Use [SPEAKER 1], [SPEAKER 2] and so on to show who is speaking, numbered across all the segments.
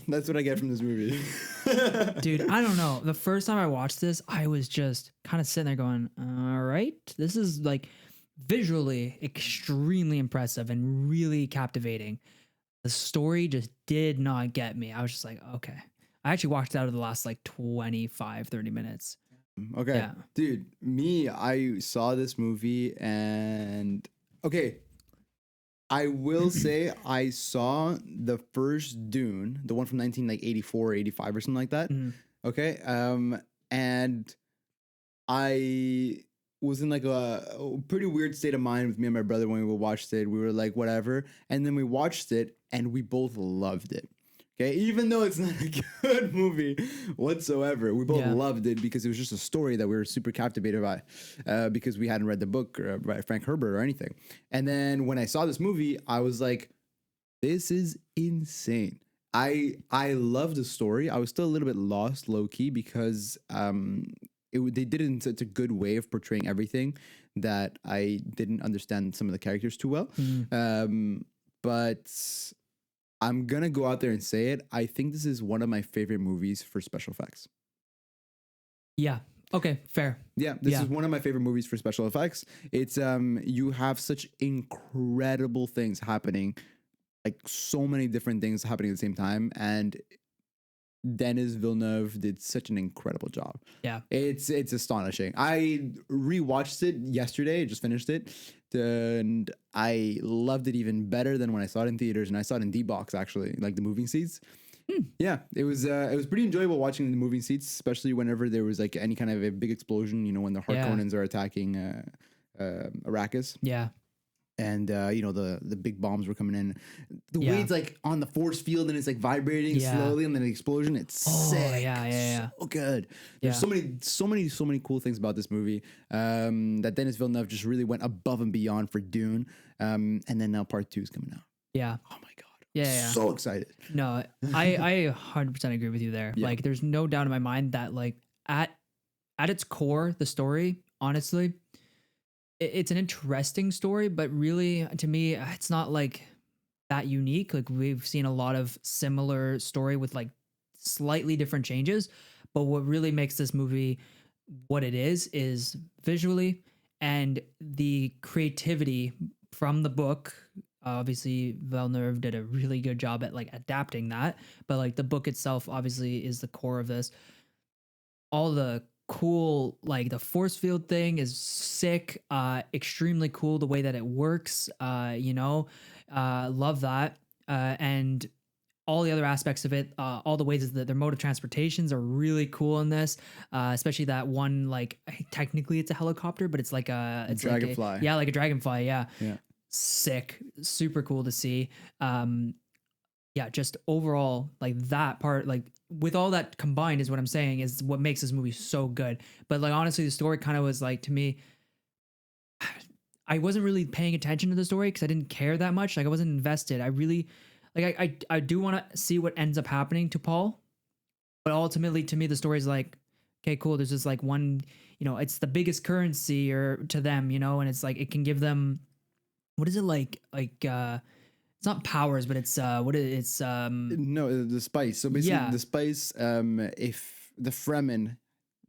[SPEAKER 1] That's what I get from this movie.
[SPEAKER 2] Dude, I don't know. The first time I watched this, I was just kind of sitting there going, all right, this is like visually extremely impressive and really captivating. The story just did not get me. I was just like, okay. I actually walked out of the last like 25, 30 minutes.
[SPEAKER 1] Okay,
[SPEAKER 2] Yeah.
[SPEAKER 1] dude, I saw this movie and okay, I will say I saw the first Dune, the one from 1984 or 85 or something like that.
[SPEAKER 2] Mhm.
[SPEAKER 1] Okay. And I was in like a pretty weird state of mind with me and my brother when we watched it. We were like, whatever. And then we watched it and we both loved it. Okay. Even though it's not a good movie whatsoever, we both
[SPEAKER 2] Yeah.
[SPEAKER 1] loved it because it was just a story that we were super captivated by because we hadn't read the book by Frank Herbert or anything. And then when I saw this movie, I was like, this is insane. I love the story. I was still a little bit lost, low key, because they did it in such a good way of portraying everything that I didn't understand some of the characters too well. But I'm gonna go out there and say it. I think this is one of my favorite movies for special effects.
[SPEAKER 2] Yeah. Okay. Fair.
[SPEAKER 1] Yeah, this is one of my favorite movies for special effects. It's you have such incredible things happening, like so many different things happening at the same time, and Denis Villeneuve did such an incredible job.
[SPEAKER 2] Yeah.
[SPEAKER 1] It's astonishing. I rewatched it yesterday, just finished it, and I loved it even better than when I saw it in theaters, and I saw it in D-Box actually, like the moving seats. Yeah, it was pretty enjoyable watching the moving seats, especially whenever there was like any kind of a big explosion, you know, when the Harkonnens are attacking Arrakis.
[SPEAKER 2] Yeah.
[SPEAKER 1] And you know, the big bombs were coming in. The way
[SPEAKER 2] Yeah.
[SPEAKER 1] it's like on the force field and it's like vibrating slowly, and then the explosion. It's sick.
[SPEAKER 2] Yeah.
[SPEAKER 1] So good. There's so many cool things about this movie. That Denis Villeneuve just really went above and beyond for Dune. And then now part 2 is coming out.
[SPEAKER 2] Yeah.
[SPEAKER 1] Oh my god.
[SPEAKER 2] Yeah.
[SPEAKER 1] So excited.
[SPEAKER 2] No, I 100% agree with you there.
[SPEAKER 1] Yeah.
[SPEAKER 2] Like, there's no doubt in my mind that like at its core, the story, honestly, it's an interesting story, but really to me, it's not like that unique. Like, we've seen a lot of similar story with like slightly different changes, but what really makes this movie what it is visually and the creativity from the book. Obviously, Villeneuve did a really good job at like adapting that, but like the book itself obviously is the core of this. All the cool, like the force field thing is sick, extremely cool the way that it works. Love that. And all the other aspects of it, all the ways that their mode of transportations are really cool in this, especially that one, like technically it's a helicopter, but it's like it's
[SPEAKER 1] Dragonfly.
[SPEAKER 2] like like a dragonfly. Yeah.
[SPEAKER 1] Yeah.
[SPEAKER 2] Sick, super cool to see. Just overall, like that part, like with all that combined is what I'm saying is what makes this movie so good. But like honestly, the story kind of was like, to me, I wasn't really paying attention to the story because I didn't care that much. Like, I wasn't invested. I really like I do want to see what ends up happening to Paul, but ultimately to me the story is like, okay, cool, there's this like one, it's the biggest currency or to them, and it's like it can give them, what is it, like it's not powers, but it's
[SPEAKER 1] No, the spice. So basically, the spice. If the Fremen,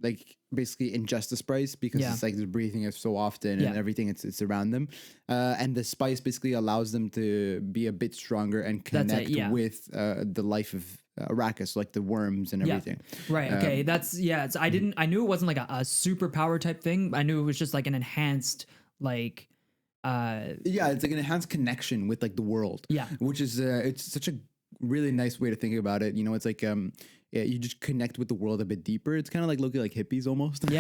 [SPEAKER 1] like, basically ingest the spice because it's like they're breathing it so often and everything, it's around them, and the spice basically allows them to be a bit stronger and connect with the life of Arrakis, like the worms and everything.
[SPEAKER 2] Right. Okay. I knew it wasn't like a superpower type thing. I knew it was just like an enhanced, like,
[SPEAKER 1] it's like an enhanced connection with like the world, which is it's such a really nice way to think about it. It's like you just connect with the world a bit deeper. It's kind of like looking like hippies almost.
[SPEAKER 2] But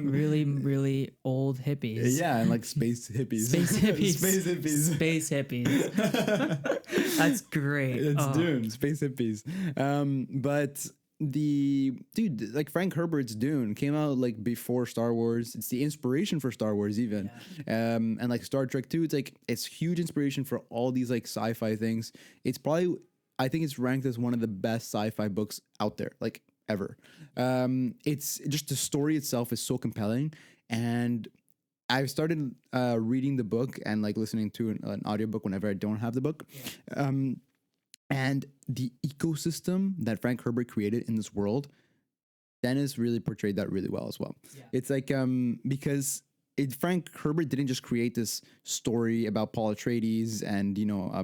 [SPEAKER 2] really,
[SPEAKER 1] mm,
[SPEAKER 2] really old hippies.
[SPEAKER 1] And like space hippies.
[SPEAKER 2] Space hippies.
[SPEAKER 1] Space hippies.
[SPEAKER 2] Space hippies. That's great.
[SPEAKER 1] It's Dune, space hippies. But like Frank Herbert's Dune came out like before Star Wars. It's the inspiration for Star Wars even. And like Star Trek too, it's huge inspiration for all these like sci-fi things. It's probably, I think it's ranked as one of the best sci-fi books out there, like ever. It's just, the story itself is so compelling, and I've started reading the book and like listening to an audiobook whenever I don't have the book. And the ecosystem that Frank Herbert created in this world, Dennis really portrayed that really well as well. Yeah. It's like because Frank Herbert didn't just create this story about Paul Atreides and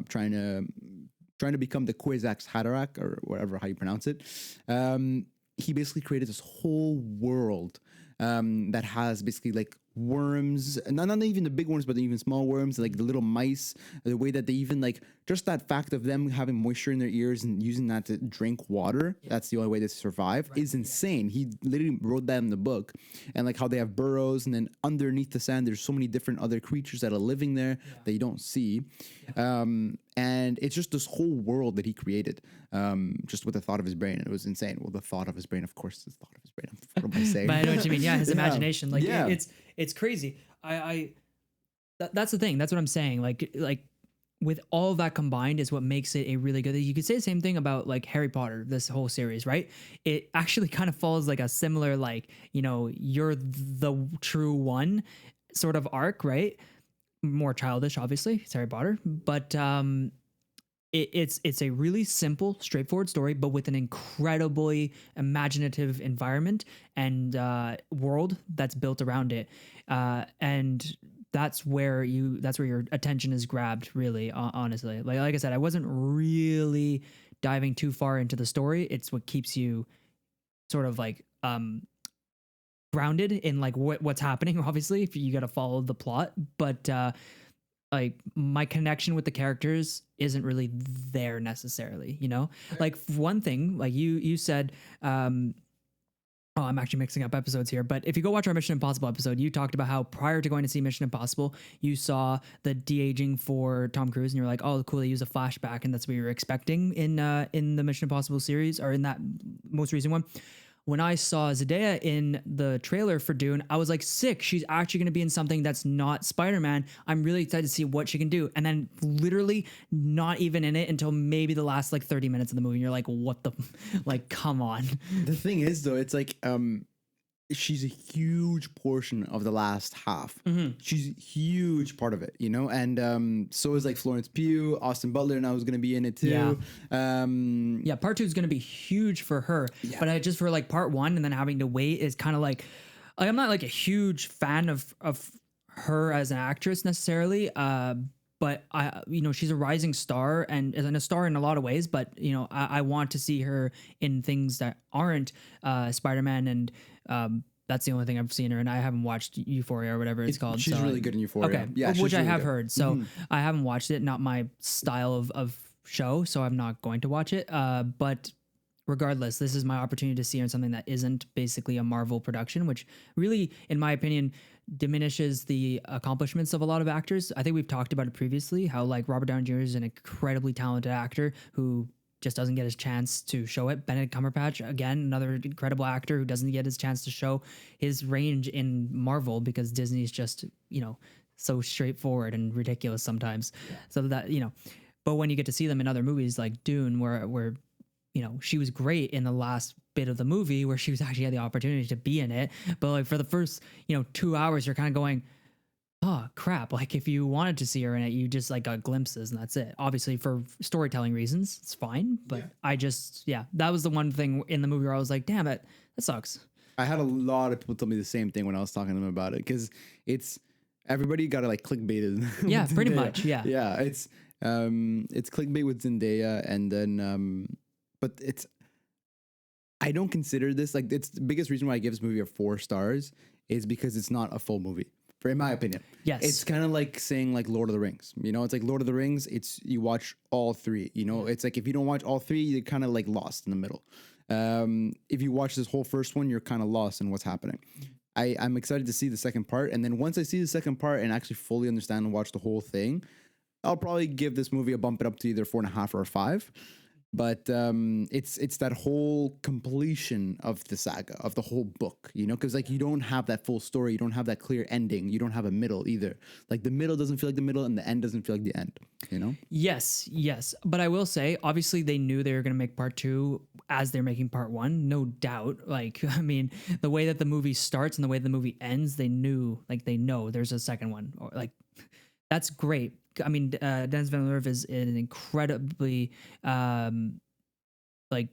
[SPEAKER 1] trying to become the Kwisatz Haderach or whatever how you pronounce it. He basically created this whole world that has basically like worms, not even the big worms, but even small worms, like the little mice, the way that they even like just that fact of them having moisture in their ears and using that to drink water. Yeah. That's the only way to survive is insane. He literally wrote that in the book, and like how they have burrows, and then underneath the sand, there's so many different other creatures that are living there that you don't see. And it's just this whole world that he created, just with the thought of his brain. It was insane. Well, the thought of his brain, of course, the thought of his brain. What am I saying?
[SPEAKER 2] But I know what you mean. Yeah, his imagination. Like it's crazy. That's the thing. That's what I'm saying. Like with all of that combined is what makes it a really good. You could say the same thing about like Harry Potter, this whole series, right? It actually kind of follows like a similar like you're the true one sort of arc, right? More childish, obviously, it's Harry Potter, but it's a really simple, straightforward story, but with an incredibly imaginative environment and world that's built around it, and that's where your attention is grabbed. Really, honestly, like I said, I wasn't really diving too far into the story. It's what keeps you sort of like grounded in like what's happening. Obviously, if you got to follow the plot, but like my connection with the characters isn't really there necessarily, like one thing like you said, I'm actually mixing up episodes here, but if you go watch our Mission Impossible episode, you talked about how prior to going to see Mission Impossible, you saw the de-aging for Tom Cruise and you're like, oh cool, they use a flashback, and that's what you were expecting in the Mission Impossible series, or in that most recent one. When I saw Zendaya in the trailer for Dune, I was like, sick. She's actually going to be in something that's not Spider-Man. I'm really excited to see what she can do. And then literally not even in it until maybe the last like 30 minutes of the movie. And you're like, what the, like, come on.
[SPEAKER 1] The thing is though, it's like, she's a huge portion of the last half. Mm-hmm. She's a huge part of it, and so is like Florence Pugh, Austin Butler now is going to be in it too.
[SPEAKER 2] Yeah, part 2 is going to be huge for her, but I just for like part 1 and then having to wait is kind of like I'm not like a huge fan of her as an actress necessarily, but I she's a rising star and a star in a lot of ways, but I want to see her in things that aren't Spider-Man, and that's the only thing I've seen her, and I haven't watched Euphoria or whatever it's called.
[SPEAKER 1] She's really good in Euphoria.
[SPEAKER 2] Okay,
[SPEAKER 1] yeah,
[SPEAKER 2] which I
[SPEAKER 1] really
[SPEAKER 2] have
[SPEAKER 1] good.
[SPEAKER 2] heard. So I haven't watched it. Not my style of show, so I'm not going to watch it. But regardless, this is my opportunity to see her in something that isn't basically a Marvel production, which really, in my opinion, diminishes the accomplishments of a lot of actors. I think we've talked about it previously, how like Robert Downey Jr. is an incredibly talented actor who just doesn't get his chance to show it. Benedict Cumberbatch, again, another incredible actor who doesn't get his chance to show his range in Marvel because Disney's just, so straightforward and ridiculous sometimes. Yeah. So that, but when you get to see them in other movies like Dune, where she was great in the last bit of the movie where she was actually had the opportunity to be in it. But like for the first, 2 hours, you're kind of going, oh crap. Like if you wanted to see her in it, you just like got glimpses and that's it. Obviously for storytelling reasons, it's fine. But that was the one thing in the movie where I was like, damn it, that sucks.
[SPEAKER 1] I had a lot of people tell me the same thing when I was talking to them about it. Cause everybody got to like clickbait it.
[SPEAKER 2] Yeah, pretty much. Yeah.
[SPEAKER 1] Yeah. It's clickbait with Zendaya. And then, but I don't consider this like it's the biggest reason why I give this movie a 4 stars is because it's not a full movie. In my opinion.
[SPEAKER 2] Yes.
[SPEAKER 1] It's kind of like saying like Lord of the Rings, it's like Lord of the Rings. You watch all 3, it's like, if you don't watch all 3, you're kind of like lost in the middle. If you watch this whole first one, you're kind of lost in what's happening. I'm excited to see the second part. And then once I see the second part and actually fully understand and watch the whole thing, I'll probably give this movie a bump it up to either 4.5 or a 5. But it's that whole completion of the saga, of the whole book, because like you don't have that full story, you don't have that clear ending, you don't have a middle either. Like the middle doesn't feel like the middle, and the end doesn't feel like the end.
[SPEAKER 2] Yes. But I will say, obviously, they knew they were going to make part 2 as they're making part one, no doubt. Like, I mean, the way that the movie starts and the way the movie ends, they know there's a second one, or like, that's great. I mean, Denis Villeneuve is an incredibly, like,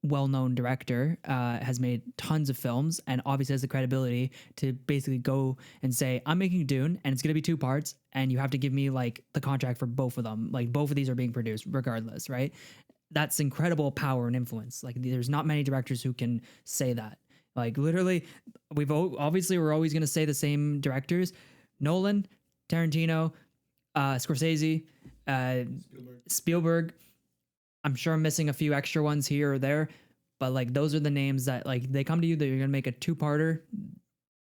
[SPEAKER 2] well-known director, has made tons of films, and obviously has the credibility to basically go and say, I'm making Dune and it's going to be 2 parts, and you have to give me like the contract for both of them. Like, both of these are being produced regardless, right? That's incredible power and influence. Like, there's not many directors who can say that. Like, literally, we're always going to say the same directors: Nolan, Tarantino, Scorsese, Spielberg. I'm sure I'm missing a few extra ones here or there, but like, those are the names that, like, they come to you that you're gonna make a 2-parter.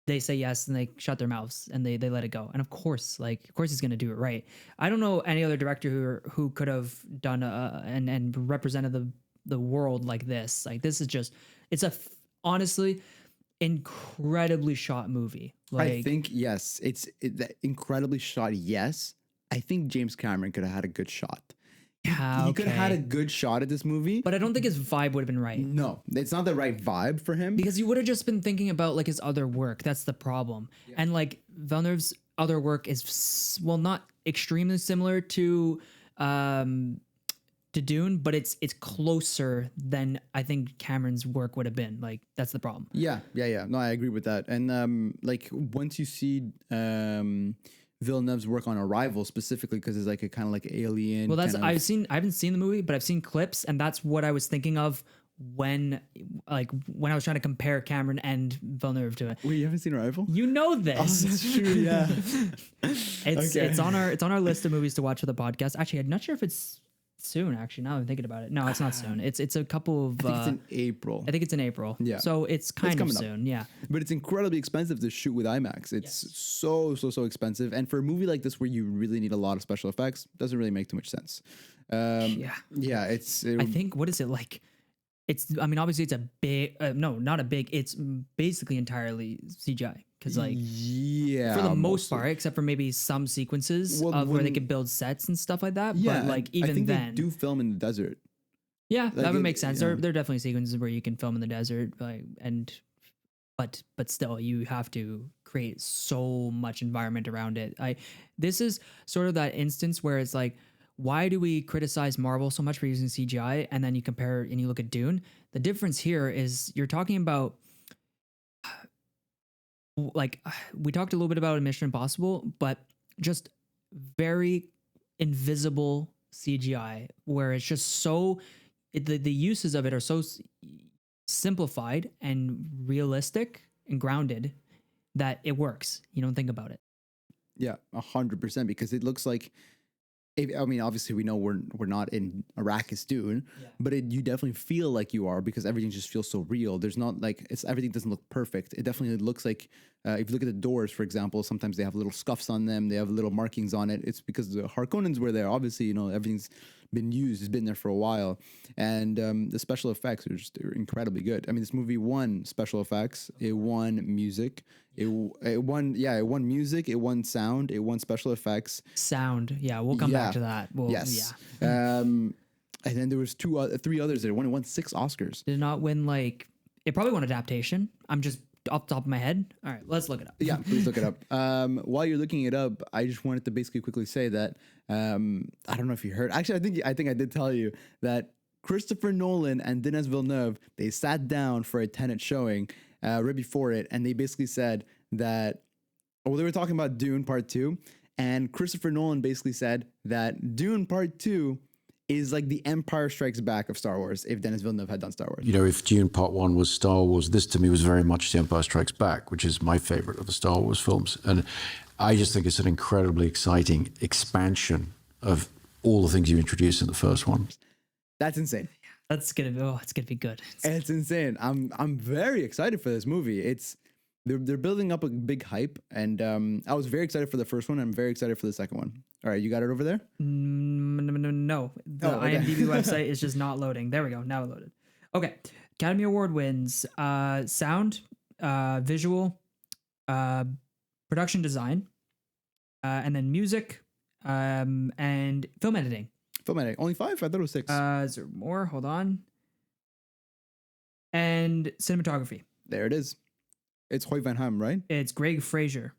[SPEAKER 2] They say yes and they shut their mouths and they let it go. And of course he's gonna do it right. I don't know any other director who could have done and represented the world like this. Like, this is just, it's honestly incredibly shot movie. Like,
[SPEAKER 1] I think yes, incredibly shot. Yes, I think James Cameron could have had a good shot. He could have had a good shot at this movie,
[SPEAKER 2] but I don't think his vibe would have been right.
[SPEAKER 1] No, it's not the right vibe for him,
[SPEAKER 2] because you would have just been thinking about like his other work. That's the problem. Yeah. And like, Villeneuve's other work is, well, not extremely similar to Dune, but it's closer than I think Cameron's work would have been. Like, that's the problem.
[SPEAKER 1] Yeah. No, I agree with that. And like, once you see Villeneuve's work on Arrival specifically, because it's like a kind of like alien.
[SPEAKER 2] Well, I haven't seen the movie, but I've seen clips, and that's what I was thinking of when I was trying to compare Cameron and Villeneuve to it.
[SPEAKER 1] Wait, you haven't seen Arrival?
[SPEAKER 2] You know this.
[SPEAKER 1] Oh, that's true. Yeah.
[SPEAKER 2] It's on our list of movies to watch for the podcast. Actually, I'm not sure if it's soon. Actually, now that I'm thinking about it, no, it's not soon. It's a couple of.
[SPEAKER 1] I think it's in April.
[SPEAKER 2] I think it's in April.
[SPEAKER 1] Yeah.
[SPEAKER 2] So it's kind of soon. Up. Yeah.
[SPEAKER 1] But it's incredibly expensive to shoot with IMAX. It's so expensive, and for a movie like this where you really need a lot of special effects, doesn't really make too much sense. Yeah. I
[SPEAKER 2] think, what is it like? I mean, obviously it's a big, no, not a big, it's basically entirely CGI. Cause like, for the most part, except for maybe some sequences where they could build sets and stuff like that. Yeah, but like, even
[SPEAKER 1] I think
[SPEAKER 2] then,
[SPEAKER 1] they do film in the desert.
[SPEAKER 2] Yeah, like, that would make sense. Yeah. There are definitely sequences where you can film in the desert, like, but still, you have to create so much environment around it. This is sort of that instance where it's like, why do we criticize Marvel so much for using CGI? And then you compare and you look at Dune. The difference here is you're talking about, like, we talked a little bit about Mission Impossible, but just very invisible CGI, where it's just so, the uses of it are so simplified and realistic and grounded that it works. You don't think about it.
[SPEAKER 1] Yeah, 100%, because it looks like, I mean, obviously we know we're not in Arrakis Dune, but you definitely feel like you are, because everything just feels so real. There's not like, everything doesn't look perfect. It definitely looks like, if you look at the doors, for example, sometimes they have little scuffs on them. They have little markings on it. It's because the Harkonnens were there. Obviously, everything's been used. It's been there for a while. And the special effects they're incredibly good. I mean, this movie won special effects. It won music. It won music. It won sound. It won special effects.
[SPEAKER 2] Sound. Yeah, we'll come back to that.
[SPEAKER 1] Yes. Yeah. And then there was 3 others that won 6 Oscars.
[SPEAKER 2] Did not win, like, it probably won adaptation. I'm just off the top of my head. All right, let's look it up.
[SPEAKER 1] Yeah, please look it up. While you're looking it up, I just wanted to basically quickly say that I don't know if you heard. Actually, I think I did tell you that Christopher Nolan and Denis Villeneuve, they sat down for a Tenet showing right before it, and they basically said that, they were talking about Dune Part 2, and Christopher Nolan basically said that Dune Part 2 is like the Empire Strikes Back of Star Wars, if Denis Villeneuve had done Star Wars.
[SPEAKER 3] If Dune Part 1 was Star Wars, this to me was very much The Empire Strikes Back, which is my favorite of the Star Wars films. And I just think it's an incredibly exciting expansion of all the things you introduced in the first one.
[SPEAKER 1] That's insane.
[SPEAKER 2] It's gonna be good.
[SPEAKER 1] It's insane. I'm very excited for this movie. They're building up a big hype, and I was very excited for the first one. I'm very excited for the second one. All right, you got it over there?
[SPEAKER 2] No. The IMDb website is just not loading. There we go. Now it loaded. Okay. Academy Award wins: sound, visual, production design, and then music, and film editing.
[SPEAKER 1] Film editing. Only 5? I thought it was 6.
[SPEAKER 2] Is there more? Hold on. And cinematography.
[SPEAKER 1] There it is. It's Hoyt Van Ham, right?
[SPEAKER 2] It's Greg Fraser.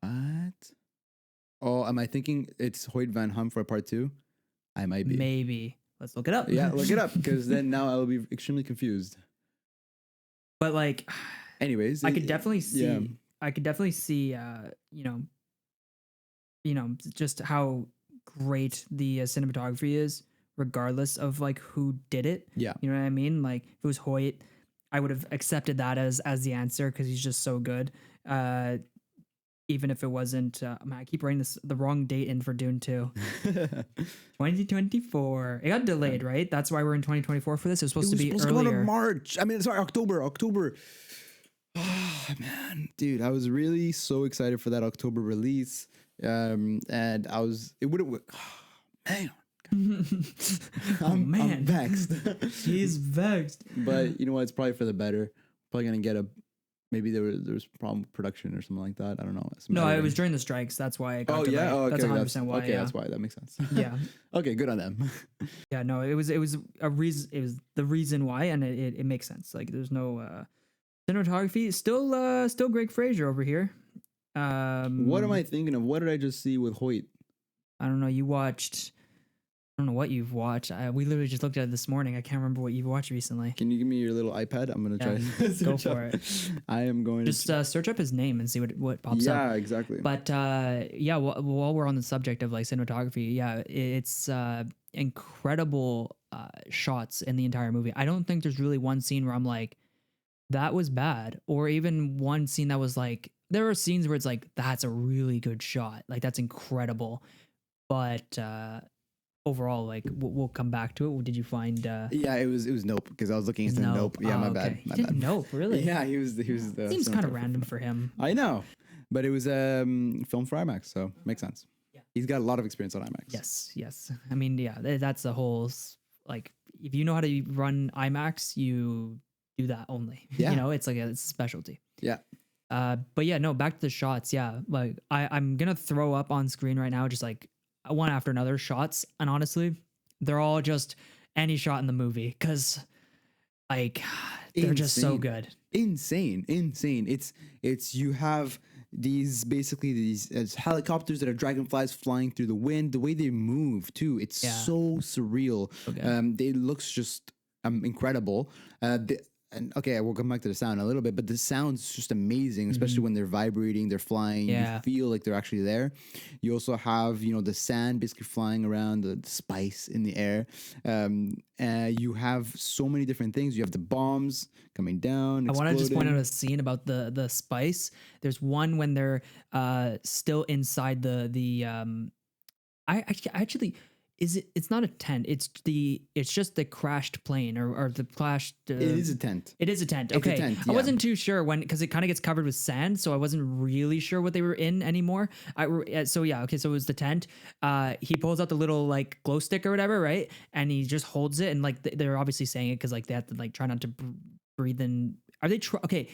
[SPEAKER 1] What? Oh, am I thinking it's Hoyt Van Ham for part 2? I might be.
[SPEAKER 2] Maybe. Let's look it up.
[SPEAKER 1] Yeah, look it up, because then now I'll be extremely confused.
[SPEAKER 2] But like,
[SPEAKER 1] anyways,
[SPEAKER 2] I could definitely see.
[SPEAKER 1] yeah.
[SPEAKER 2] I could definitely see. Just how great the cinematography is, regardless of like who did it.
[SPEAKER 1] Yeah.
[SPEAKER 2] You know what I mean? Like if it was Hoyt, I would have accepted that as the answer because he's just so good. Even if it wasn't, I keep writing the wrong date in for Dune 2. 2024. It got delayed, right? That's why we're in 2024 for this. It was supposed to be
[SPEAKER 1] supposed to come out
[SPEAKER 2] earlier.
[SPEAKER 1] in March. I mean, sorry, October. Oh man, dude, I was really so excited for that October release. And it would have, man. I'm vexed.
[SPEAKER 2] He's vexed.
[SPEAKER 1] But you know what? It's probably for the better. Probably gonna get maybe there was a problem with production or something like that. I don't know.
[SPEAKER 2] No, it was during the strikes. That's why it got delayed.
[SPEAKER 1] Yeah. Oh, okay.
[SPEAKER 2] That's 100% why.
[SPEAKER 1] Okay,
[SPEAKER 2] yeah.
[SPEAKER 1] that's why. That makes sense.
[SPEAKER 2] Yeah.
[SPEAKER 1] Okay, good on them.
[SPEAKER 2] Yeah. No, it was a reason. It was the reason why, and it makes sense. Like there's no cinematography. Still Greg Fraser over here.
[SPEAKER 1] What am I thinking of? What did I just see with Hoyt?
[SPEAKER 2] I don't know. You watched. I don't know what you've watched. We literally just looked at it this morning. I can't remember what you've watched recently.
[SPEAKER 1] Can you give me your little iPad? I'm gonna try.
[SPEAKER 2] Go for it.
[SPEAKER 1] I am going
[SPEAKER 2] just
[SPEAKER 1] to
[SPEAKER 2] search up his name and see what pops up.
[SPEAKER 1] Yeah, exactly.
[SPEAKER 2] But while we're on the subject of like cinematography, it's incredible shots in the entire movie. I don't think there's really one scene where I'm like, that was bad, or even one scene that was like, there are scenes where it's like, that's a really good shot, like that's incredible, but overall, like we'll come back to it. Did you find?
[SPEAKER 1] Yeah, it was Nope, because I was looking into Nope. Yeah, my bad.
[SPEAKER 2] He did Nope, really?
[SPEAKER 1] Yeah, he was the.
[SPEAKER 2] Seems kind of random for him.
[SPEAKER 1] I know, but it was film for IMAX, so makes sense.
[SPEAKER 2] Yeah,
[SPEAKER 1] he's got a lot of experience on IMAX.
[SPEAKER 2] Yes. I mean, yeah, that's the whole like. If you know how to run IMAX, you do that only.
[SPEAKER 1] Yeah,
[SPEAKER 2] you know, it's like it's a specialty.
[SPEAKER 1] Yeah.
[SPEAKER 2] But yeah, no. Back to the shots. Yeah, like I'm gonna throw up on screen right now, just like one after another shots, and honestly they're all just any shot in the movie because like they're just so good. Insane.
[SPEAKER 1] It's you have these helicopters that are dragonflies flying through the wind. The way they move too, it's so surreal. Okay. It looks just incredible. And okay, we'll come back to the sound in a little bit, but the sound's just amazing, especially when they're vibrating, they're flying. You feel like they're actually there. You also have, the sand basically flying around, the spice in the air. You have so many different things. You have the bombs coming down.
[SPEAKER 2] I want to just point out a scene about the spice. There's one when they're still inside it's not a tent. It's just the crashed plane or the crashed.
[SPEAKER 1] It is a tent.
[SPEAKER 2] It is a tent. Okay.
[SPEAKER 1] It's a tent,
[SPEAKER 2] I wasn't too sure because it kind of gets covered with sand, so I wasn't really sure what they were in anymore. So it was the tent. He pulls out the little like glow stick or whatever, right? And he just holds it, and like they're obviously saying it because like they have to like try not to breathe in. Are they okay?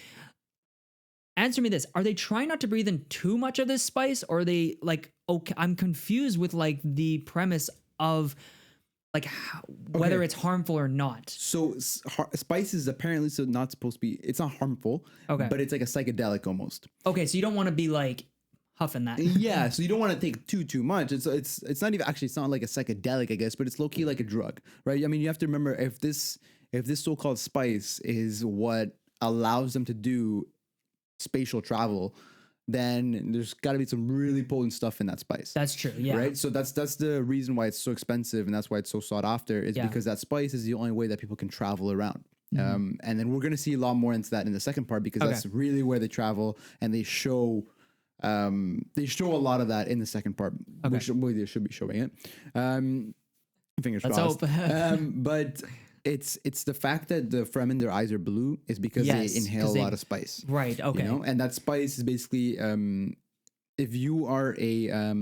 [SPEAKER 2] Answer me this. Are they trying not to breathe in too much of this spice, or are they like, okay, I'm confused with like the premise of like whether it's harmful or not.
[SPEAKER 1] So spice is apparently not supposed to be, it's not harmful, but it's like a psychedelic almost.
[SPEAKER 2] Okay, so you don't want to be like huffing that.
[SPEAKER 1] Yeah, so you don't want to take too much. It's not even, actually it's not like a psychedelic, I guess, but it's low-key like a drug, right? I mean, you have to remember, if this so-called spice is what allows them to do spatial travel, then there's got to be some really potent stuff in that spice.
[SPEAKER 2] That's true. Yeah.
[SPEAKER 1] Right. So that's the reason why it's so expensive, and that's why it's so sought after, is because that spice is the only way that people can travel around. And then we're going to see a lot more into that in the second part, because that's really where they travel, and they show a lot of that in the second part, which they should be showing it. Fingers crossed. But it's the fact that the Fremen, their eyes are blue, is because they inhale a lot of spice.
[SPEAKER 2] Right. Okay.
[SPEAKER 1] And that spice is basically, if you are a, oh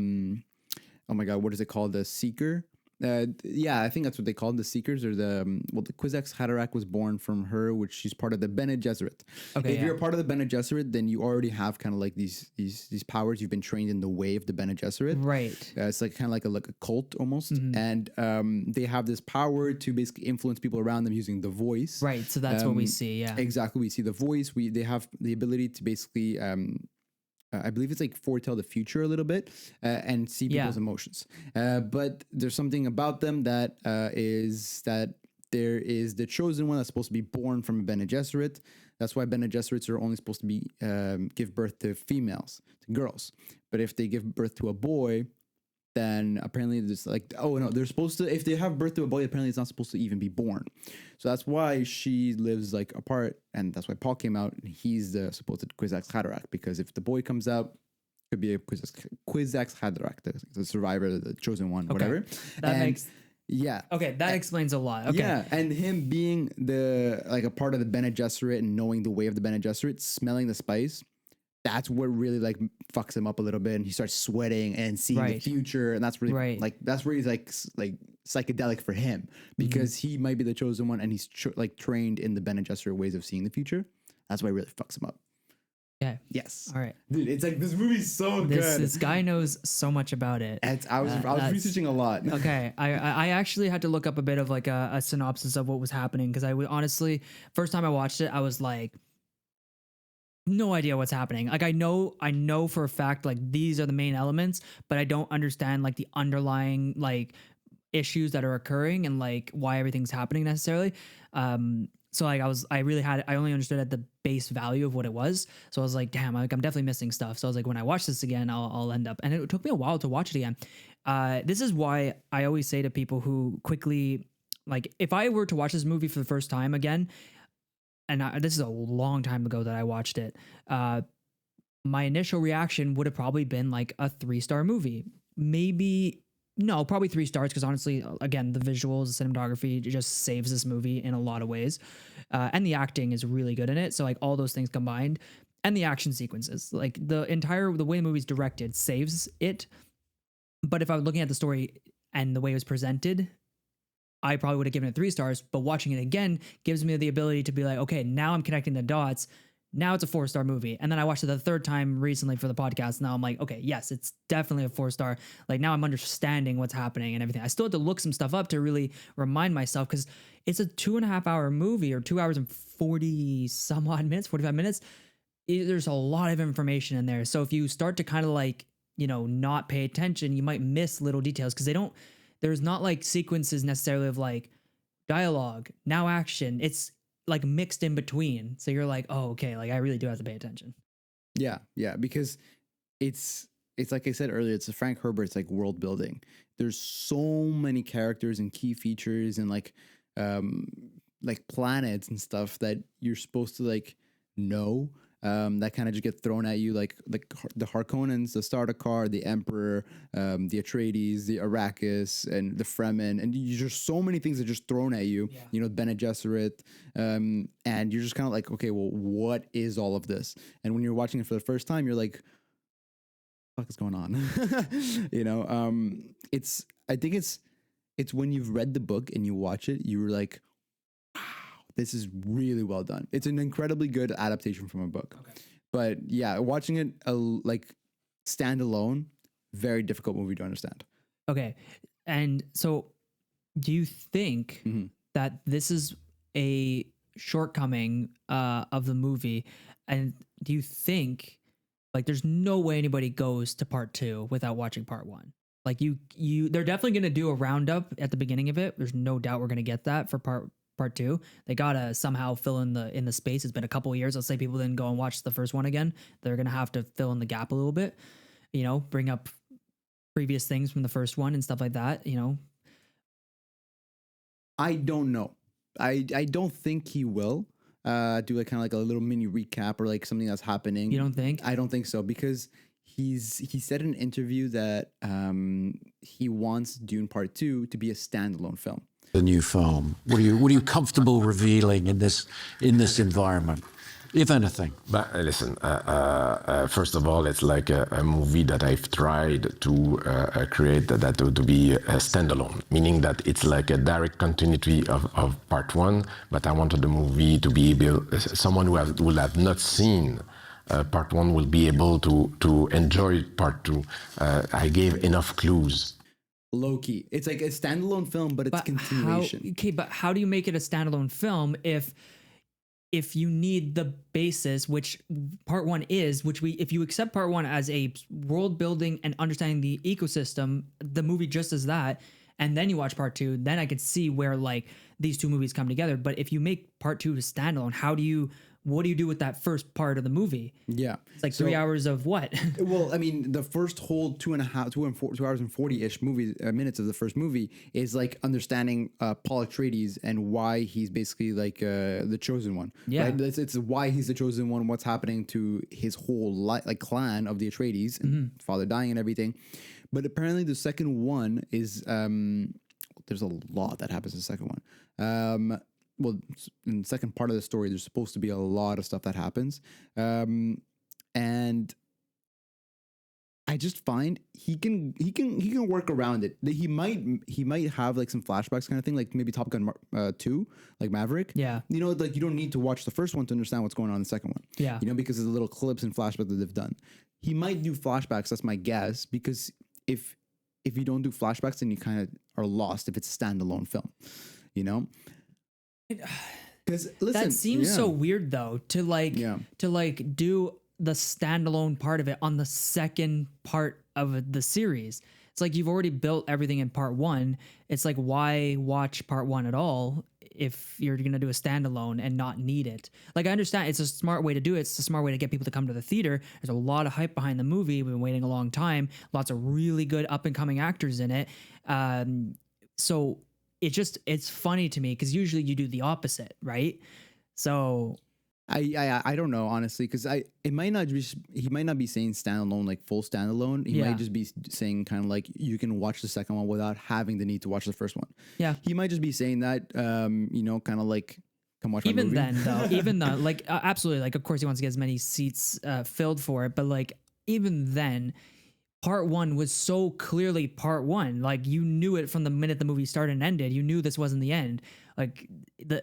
[SPEAKER 1] my God, what is it called? A seeker. Yeah, I think that's what they called the Seekers, or the the Kwisatz Haderach was born from her, which she's part of the Bene Gesserit.
[SPEAKER 2] Okay,
[SPEAKER 1] If
[SPEAKER 2] yeah.
[SPEAKER 1] you're a part of the Bene Gesserit, then you already have kind of like these powers. You've been trained in the way of the Bene Gesserit.
[SPEAKER 2] Right.
[SPEAKER 1] It's like kind of like a cult almost,
[SPEAKER 2] Mm-hmm.
[SPEAKER 1] and they have this power to basically influence people around them using the voice.
[SPEAKER 2] Right. So that's what we see. Yeah.
[SPEAKER 1] Exactly, we see the voice. They have the ability to basically. I believe it's like foretell the future a little bit and see people's emotions. But there's something about them that is that there is the chosen one that's supposed to be born from a Bene Gesserit. That's why Bene Gesserits are only supposed to be give birth to females, to girls. But if they give birth to a boy, then apparently there's like, oh no, they're supposed to, if they have birth to a boy, apparently it's not supposed to even be born. So that's why she lives like apart, and that's why Paul came out and he's the supposed Kwisatz Haderach, because if the boy comes out, could be a Kwisatz Haderach, the survivor, the chosen one, whatever.
[SPEAKER 2] That makes
[SPEAKER 1] yeah.
[SPEAKER 2] Okay, that explains a lot. Okay.
[SPEAKER 1] Yeah, and him being like a part of the Bene Gesserit and knowing the way of the Bene Gesserit, smelling the spice, that's what really like fucks him up a little bit, and he starts sweating and seeing the future, and that's really like that's where he's like psychedelic for him, because he might be the chosen one, and he's like trained in the Bene Gesserit ways of seeing the future. That's why it really fucks him up.
[SPEAKER 2] Okay.
[SPEAKER 1] Yes.
[SPEAKER 2] All right.
[SPEAKER 1] Dude, it's like this movie's so good.
[SPEAKER 2] This guy knows so much about it.
[SPEAKER 1] I was researching a lot.
[SPEAKER 2] Okay. I actually had to look up a bit of like a synopsis of what was happening, because I would honestly, first time I watched it, I was like, no idea what's happening. Like I know for a fact like these are the main elements, but I don't understand like the underlying like issues that are occurring and like why everything's happening necessarily. So like I only understood at the base value of what it was. So I was like, damn, like I'm definitely missing stuff. So I was like, when I watch this again, I'll end up, and it took me a while to watch it again. This is why I always say to people who quickly, like if I were to watch this movie for the first time again, and this is a long time ago that I watched it, my initial reaction would have probably been like a 3-star movie. Maybe, no, probably 3 stars, because honestly, again, the visuals, the cinematography just saves this movie in a lot of ways. And the acting is really good in it. So like all those things combined, and the action sequences, like the way the movie's directed saves it. But if I was looking at the story and the way it was presented, I probably would have given it 3 stars, but watching it again gives me the ability to be like, okay, now I'm connecting the dots. Now it's a 4-star movie. And then I watched it the 3rd time recently for the podcast. Now I'm like, okay, yes, it's definitely a 4-star. Like now I'm understanding what's happening and everything. I still had to look some stuff up to really remind myself, because it's a 2.5-hour movie, or 2 hours and 40 some odd minutes, 45 minutes. There's a lot of information in there. So if you start to kind of like, not pay attention, you might miss little details, because there's not like sequences necessarily of like dialogue, now action. It's like mixed in between. So you're like, oh, okay, like I really do have to pay attention.
[SPEAKER 1] Yeah, because it's like I said earlier, it's a Frank Herbert's like world building. There's so many characters and key features and like planets and stuff that you're supposed to like know. That kind of just get thrown at you, like the Harkonnens, the Sardaukar, the Emperor, the Atreides, the Arrakis, and the Fremen, and just so many things that are just thrown at you. Yeah. Bene Gesserit, and you're just kind of like, okay, well, what is all of this? And when you're watching it for the first time, you're like, what the fuck is going on? I think it's when you've read the book and you watch it, you're like, this is really well done. It's an incredibly good adaptation from a book. Okay. But yeah, watching it like standalone, very difficult movie to understand.
[SPEAKER 2] Okay. And so do you think that this is a shortcoming of the movie? And do you think like there's no way anybody goes to part 2 without watching part 1? Like they're definitely going to do a roundup at the beginning of it. There's no doubt we're going to get that for part 2. They gotta somehow fill in the space. It's been a couple of years. Let's say people didn't go and watch the first one again. They're gonna have to fill in the gap a little bit, bring up previous things from the first one and stuff like that.
[SPEAKER 1] I don't know. I don't think he will do like kind of like a little mini recap or like something that's happening.
[SPEAKER 2] You don't think?
[SPEAKER 1] I don't think so, because he said in an interview that he wants Dune Part 2 to be a standalone film.
[SPEAKER 3] The new film. What are you comfortable revealing in this environment? if anything?
[SPEAKER 4] But listen, first of all, it's like a movie that I've tried to create to be a standalone, meaning that it's like a direct continuity of part one, but I wanted the movie to be able, someone who will have not seen part one will be able to enjoy part two. I gave enough clues.
[SPEAKER 1] Low key. It's like a standalone film, but it's continuation.
[SPEAKER 2] But how do you make it a standalone film if you need the basis, which part one is, if you accept part one as a world building and understanding the ecosystem, the movie just as that, and then you watch part two, then I could see where like these two movies come together. But if you make part two a standalone, what do you do with that first part of the movie?
[SPEAKER 1] Yeah.
[SPEAKER 2] It's like 3 hours of what?
[SPEAKER 1] Well, I mean, the first whole 2 hours and 40-ish minutes of the first movie is like understanding Paul Atreides and why he's basically like the chosen one.
[SPEAKER 2] Yeah.
[SPEAKER 1] Right? It's why he's the chosen one, what's happening to his whole clan of the Atreides, and father dying and everything. But apparently the second one is, there's a lot that happens in the second one. Well, in the second part of the story, there's supposed to be a lot of stuff that happens. And I just find he can work around it. He might have like some flashbacks kind of thing, like maybe Top Gun 2, like Maverick.
[SPEAKER 2] Yeah.
[SPEAKER 1] You know, like you don't need to watch the first one to understand what's going on in the second one.
[SPEAKER 2] Yeah.
[SPEAKER 1] You know, because there's little clips and flashbacks that they've done. He might do flashbacks, that's my guess, because if you don't do flashbacks, then you kind of are lost if it's a standalone film, you know? Because listen,
[SPEAKER 2] that seems so weird though to do the standalone part of it on the second part of the series. It's like you've already built everything in part one. It's like, why watch part one at all if you're going to do a standalone and not need it? Like, I understand it's a smart way to do it. It's a smart way to get people to come to the theater. There's a lot of hype behind the movie. We've been waiting a long time. Lots of really good up and coming actors in it. So it's funny to me because usually you do the opposite, right? So
[SPEAKER 1] I don't know, honestly, because he might not be saying standalone, like full standalone. He might just be saying kind of like you can watch the second one without having the need to watch the first one.
[SPEAKER 2] Yeah,
[SPEAKER 1] he might just be saying that, you know, kind of like come watch my movie.
[SPEAKER 2] Even though, like, absolutely, like, of course he wants to get as many seats filled for it, but like even then, part one was so clearly part one. Like, you knew it from the minute the movie started and ended. You knew this wasn't the end. Like,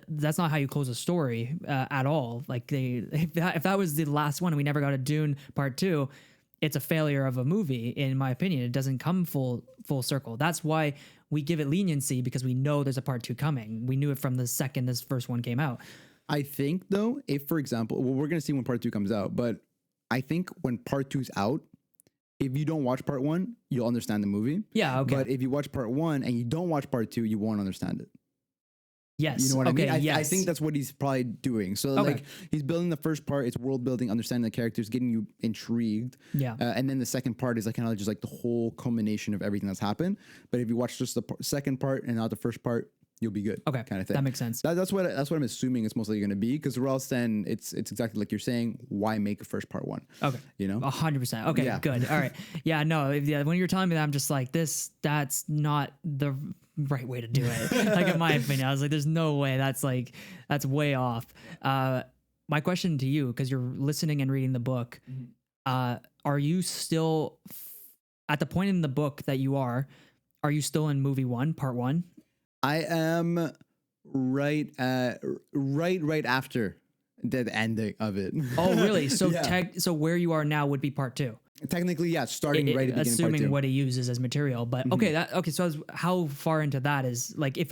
[SPEAKER 2] that's not how you close a story at all. Like, if that was the last one and we never got a Dune part two, it's a failure of a movie, in my opinion. It doesn't come full circle. That's why we give it leniency, because we know there's a part two coming. We knew it from the second this first one came out.
[SPEAKER 1] I think, though, if, for example, well, we're going to see when part two comes out, but I think when part two's out, if you don't watch part one, you'll understand the movie.
[SPEAKER 2] Yeah, okay.
[SPEAKER 1] But if you watch part one and you don't watch part two, you won't understand it.
[SPEAKER 2] Yes.
[SPEAKER 1] You know what I mean?
[SPEAKER 2] Yes.
[SPEAKER 1] I think that's what he's probably doing. So like he's building the first part, it's world building, understanding the characters, getting you intrigued.
[SPEAKER 2] Yeah.
[SPEAKER 1] And then the second part is like kind of just like the whole culmination of everything that's happened. But if you watch just the second part and not the first part, you'll be good.
[SPEAKER 2] Okay.
[SPEAKER 1] Kind of thing.
[SPEAKER 2] That makes sense.
[SPEAKER 1] That's what I'm assuming it's mostly going to be, because or else then it's exactly like you're saying, why make a first part one?
[SPEAKER 2] Okay.
[SPEAKER 1] You know?
[SPEAKER 2] 100%. Okay,
[SPEAKER 1] Yeah.
[SPEAKER 2] good. All right. Yeah, no, when you're telling me that, I'm just like, that's not the right way to do it. Like, in my opinion, I was like, there's no way. That's way off. My question to you, because you're listening and reading the book, are you still at the point in the book that you are you still in movie one, part one?
[SPEAKER 1] I am right after the ending of it.
[SPEAKER 2] Oh, really? So
[SPEAKER 1] Yeah.
[SPEAKER 2] so where you are now would be part two.
[SPEAKER 1] Technically, yeah, starting right at the beginning of part
[SPEAKER 2] Assuming
[SPEAKER 1] two.
[SPEAKER 2] what he uses as material, but okay. So how far into that is, like, if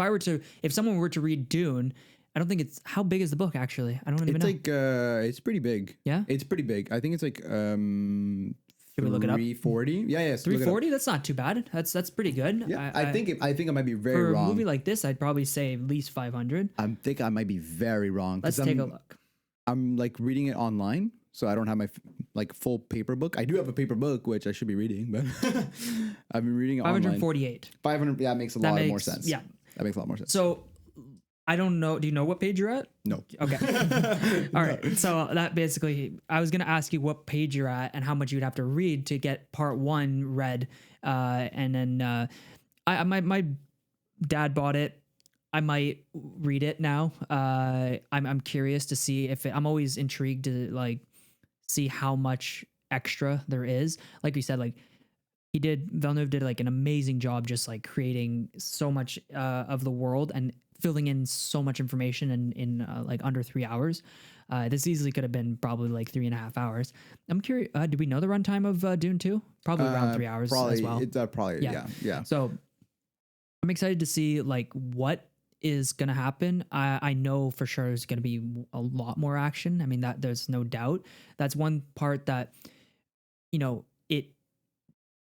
[SPEAKER 2] someone were to read Dune, I don't think it's, how big is the book actually? I don't even know.
[SPEAKER 1] It's like it's pretty big.
[SPEAKER 2] Yeah?
[SPEAKER 1] It's pretty big. I think it's like
[SPEAKER 2] Should we look it up?
[SPEAKER 1] 340. Yeah,
[SPEAKER 2] 340. That's not too bad. That's pretty good.
[SPEAKER 1] Yeah, I think I might be very
[SPEAKER 2] for
[SPEAKER 1] wrong.
[SPEAKER 2] a movie like this, I'd probably say at least 500.
[SPEAKER 1] I think I might be very wrong.
[SPEAKER 2] Let's take a look.
[SPEAKER 1] I'm like reading it online, so I don't have my full paper book. I do have a paper book, which I should be reading, but I've been reading it online.
[SPEAKER 2] 548.
[SPEAKER 1] 500. Yeah, makes a lot more sense.
[SPEAKER 2] Yeah,
[SPEAKER 1] that makes a lot more sense.
[SPEAKER 2] So I don't know. Do you know what page you're at?
[SPEAKER 1] No.
[SPEAKER 2] Okay. All right. So that basically, I was going to ask you what page you're at and how much you'd have to read to get part one read. And then my dad bought it. I might read it now. I'm curious to see if I'm always intrigued to like see how much extra there is. Like you said, like Villeneuve did like an amazing job just like creating so much of the world and filling in so much information in like under 3 hours. This easily could have been probably like 3.5 hours. I'm curious. Do we know the runtime of Dune 2? Probably around 3 hours
[SPEAKER 1] probably,
[SPEAKER 2] as well.
[SPEAKER 1] Probably, yeah.
[SPEAKER 2] So I'm excited to see like what is going to happen. I know for sure there's going to be a lot more action. I mean, that there's no doubt. That's one part that, you know,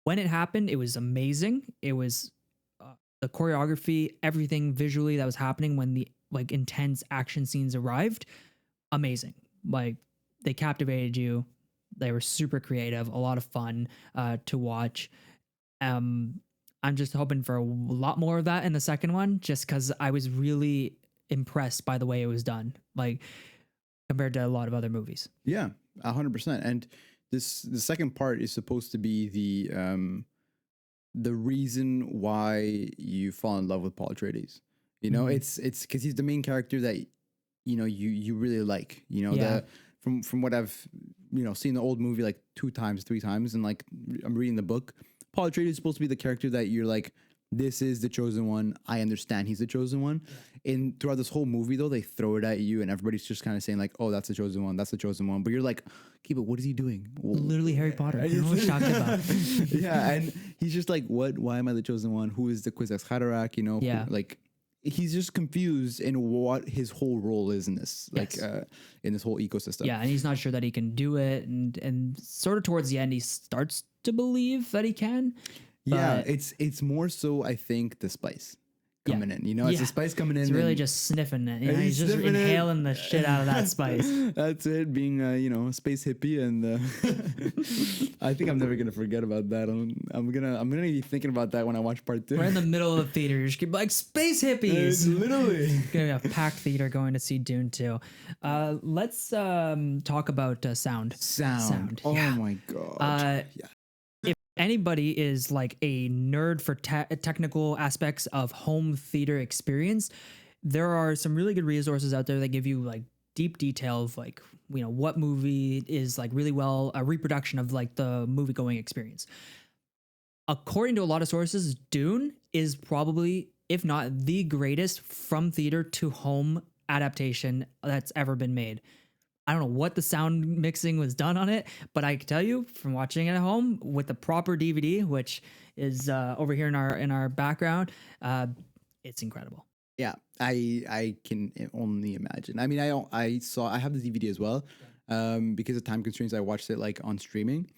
[SPEAKER 2] when it happened, it was amazing. It was the choreography, everything visually that was happening when the like intense action scenes arrived. Amazing. Like they captivated you. They were super creative, a lot of fun to watch. I'm just hoping for a lot more of that in the second one, just because I was really impressed by the way it was done, like compared to a lot of other movies.
[SPEAKER 1] Yeah, 100%. And the second part is supposed to be the reason why you fall in love with Paul Atreides. You know, it's because he's the main character that you really like. You know, from what I've seen the old movie like 2 times, 3 times, and like I'm reading the book. Paul Atreides is supposed to be the character that you're like, this is the chosen one. I understand he's the chosen one. And throughout this whole movie, though, they throw it at you, and everybody's just kind of saying like, "Oh, that's the chosen one. That's the chosen one." But you're like, "Okay, but what is he doing?"
[SPEAKER 2] Literally Harry Potter. You know what I'm talking about?
[SPEAKER 1] Yeah, and he's just like, "What? Why am I the chosen one? Who is the Kwisatz Haderach?" You know, like he's just confused in what his whole role is in this, like in this whole ecosystem.
[SPEAKER 2] Yeah, and he's not sure that he can do it, and sort of towards the end, he starts to believe that he can.
[SPEAKER 1] Yeah, it's more so I think the spice coming in. You know, it's the spice coming in.
[SPEAKER 2] He's really just sniffing it. You know, he's just inhaling the shit out of that spice.
[SPEAKER 1] That's it. Being a space hippie, and I think I'm never gonna forget about that. I'm gonna be thinking about that when I watch part 2.
[SPEAKER 2] We're in the middle of the theater. You're just gonna be like space hippies.
[SPEAKER 1] It's literally
[SPEAKER 2] gonna be a packed theater going to see Dune 2. Let's talk about sound.
[SPEAKER 1] Sound. Oh my god.
[SPEAKER 2] If anybody is like a nerd for technical aspects of home theater experience, there are some really good resources out there that give you like deep detail of like, what movie is like really well a reproduction of like the movie going experience. According to a lot of sources, Dune is probably, if not the greatest from theater to home adaptation that's ever been made. I don't know what the sound mixing was done on it, but I can tell you from watching it at home with the proper DVD, which is over here in our background, it's incredible.
[SPEAKER 1] Yeah, I can only imagine. I mean, I have the DVD as well, because of time constraints. I watched it like on streaming,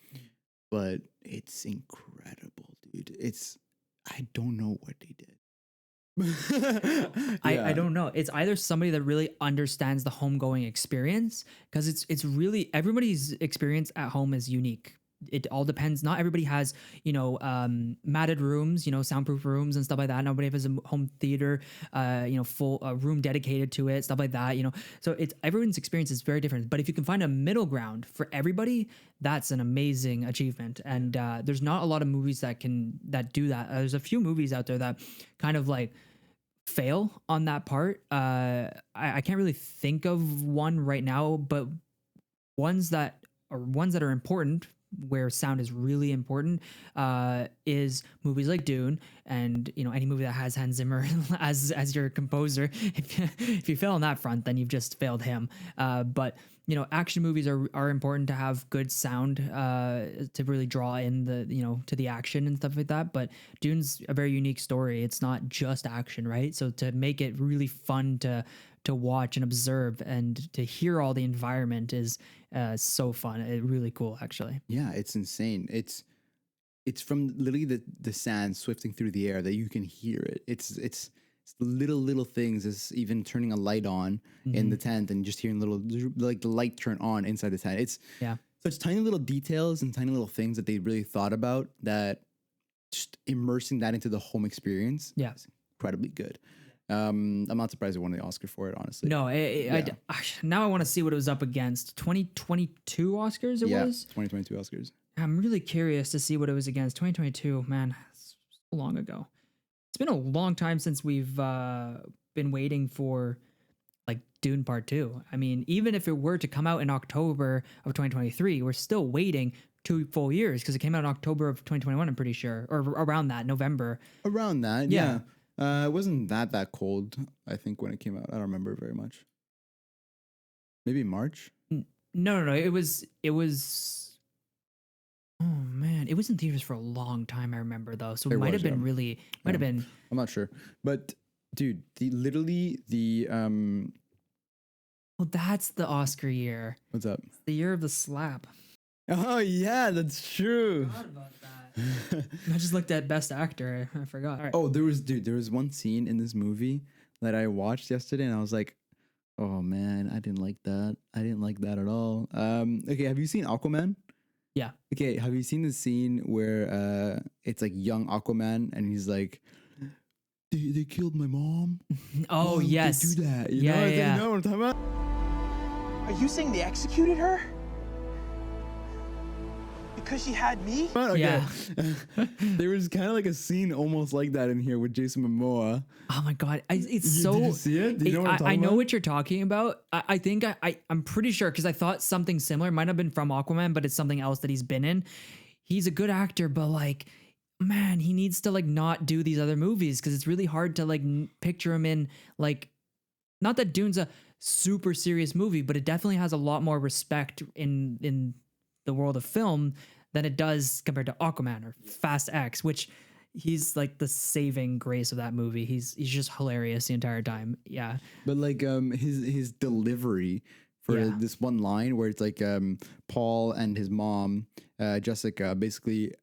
[SPEAKER 1] but it's incredible, dude. I don't know what they did.
[SPEAKER 2] I don't know. It's either somebody that really understands the homegoing experience, because it's really everybody's experience at home is unique. It all depends. Not everybody has, matted rooms, soundproof rooms and stuff like that. Nobody has a home theater, full room dedicated to it, stuff like that, So everyone's experience is very different. But if you can find a middle ground for everybody, that's an amazing achievement. And there's not a lot of movies that do that. There's a few movies out there that kind of like fail on that part. I can't really think of one right now, but ones that are important, where sound is really important, is movies like Dune, and any movie that has Hans Zimmer as your composer. If you fail on that front, then you've just failed him. But action movies are important to have good sound to really draw in to the action and stuff like that. But Dune's a very unique story. It's not just action, right? So to make it really fun to watch and observe and to hear all the environment is so fun. It's really cool, actually.
[SPEAKER 1] Yeah, it's insane. It's from literally the sand swifting through the air that you can hear it. It's little things, as even turning a light on in the tent and just hearing like the light turn on inside the tent. It's such tiny little details and tiny little things that they really thought about, that just immersing that into the home experience is incredibly good. I'm not surprised they won the Oscar for it, honestly.
[SPEAKER 2] No, now I want to see what it was up against. 2022 Oscars it was?
[SPEAKER 1] 2022 Oscars.
[SPEAKER 2] I'm really curious to see what it was against. 2022, man, so long ago. It's been a long time since we've been waiting for like Dune Part 2. I mean, even if it were to come out in October of 2023, we're still waiting 2 full years because it came out in October of 2021, I'm pretty sure, or around that, November.
[SPEAKER 1] Around that,
[SPEAKER 2] Yeah.
[SPEAKER 1] yeah. It wasn't that cold, I think, when it came out. I don't remember very much. Maybe March?
[SPEAKER 2] No. It was. Oh man, it was in theaters for a long time. I remember though, so it might have been really. Might have been.
[SPEAKER 1] I'm not sure, but dude,
[SPEAKER 2] Well, that's the Oscar year.
[SPEAKER 1] what's up?
[SPEAKER 2] It's the year of the slap.
[SPEAKER 1] Oh yeah, that's true.
[SPEAKER 2] I forgot about that. I just looked at Best Actor. I forgot. All right.
[SPEAKER 1] Oh, there was one scene in this movie that I watched yesterday, and I was like, oh man, I didn't like that. I didn't like that at all. Okay, have you seen Aquaman?
[SPEAKER 2] Yeah.
[SPEAKER 1] Okay, have you seen the scene where it's like young Aquaman and he's like, they killed my mom?
[SPEAKER 2] Oh,
[SPEAKER 1] Why would
[SPEAKER 2] yes.
[SPEAKER 1] they do that?
[SPEAKER 2] Yeah.
[SPEAKER 1] You know what I'm talking about?
[SPEAKER 5] Are you saying they executed her? Because she had me?
[SPEAKER 1] Okay.
[SPEAKER 2] Yeah.
[SPEAKER 1] There was kind of like a scene almost like that in here with Jason Momoa.
[SPEAKER 2] Oh my god, it's
[SPEAKER 1] Did
[SPEAKER 2] so.
[SPEAKER 1] you see it? Do you know what I'm talking
[SPEAKER 2] I know
[SPEAKER 1] about?
[SPEAKER 2] what you're talking about. I think I'm pretty sure because I thought something similar might have been from Aquaman, but it's something else that he's been in. He's a good actor, but like, man, he needs to like not do these other movies because it's really hard to like picture him in like. Not that Dune's a super serious movie, but it definitely has a lot more respect in the world of film than it does compared to Aquaman or Fast X, which he's like the saving grace of that movie. He's just hilarious the entire time. Yeah.
[SPEAKER 1] But like his delivery for
[SPEAKER 2] Yeah.
[SPEAKER 1] this one line where it's like Paul and his mom Jessica basically